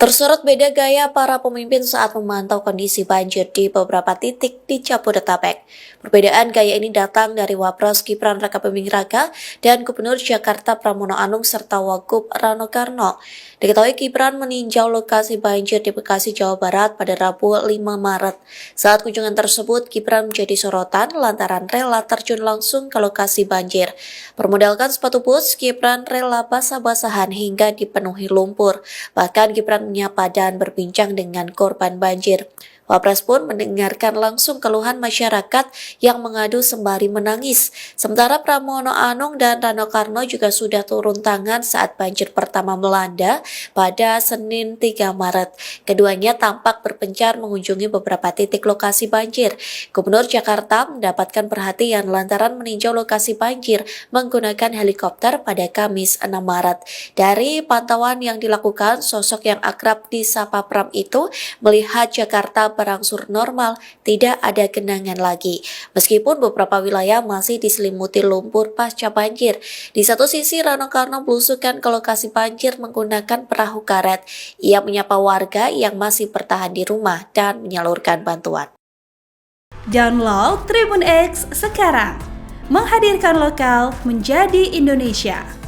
Tersorot beda gaya para pemimpin saat memantau kondisi banjir di beberapa titik di Jabodetabek. Perbedaan gaya ini datang dari Wapres Gibran Rakabuming Raka dan Gubernur Jakarta Pramono Anung serta Wagub Rano Karno. Diketahui Gibran meninjau lokasi banjir di Bekasi, Jawa Barat pada Rabu 5 Maret. Saat kunjungan tersebut, Gibran menjadi sorotan lantaran rela terjun langsung ke lokasi banjir. Bermodalkan sepatu boots, Gibran rela basah-basahan hingga dipenuhi lumpur. Bahkan Gibran menyapa dan berbincang dengan korban banjir. Wapres pun mendengarkan langsung keluhan masyarakat yang mengadu sembari menangis. Sementara Pramono Anung dan Rano Karno juga sudah turun tangan saat banjir pertama melanda pada Senin 3 Maret. Keduanya tampak berpencar mengunjungi beberapa titik lokasi banjir. Gubernur Jakarta mendapatkan perhatian lantaran meninjau lokasi banjir menggunakan helikopter pada Kamis 6 Maret. Dari pantauan yang dilakukan, sosok yang akrab disapa Pram itu melihat Jakarta berangsur normal, tidak ada genangan lagi. Meskipun beberapa wilayah masih diselimuti lumpur pasca banjir. Di satu sisi, Rano Karno belusukan ke lokasi banjir menggunakan perahu karet. Ia menyapa warga yang masih bertahan di rumah dan menyalurkan bantuan. Download Tribun X sekarang, menghadirkan lokal menjadi Indonesia.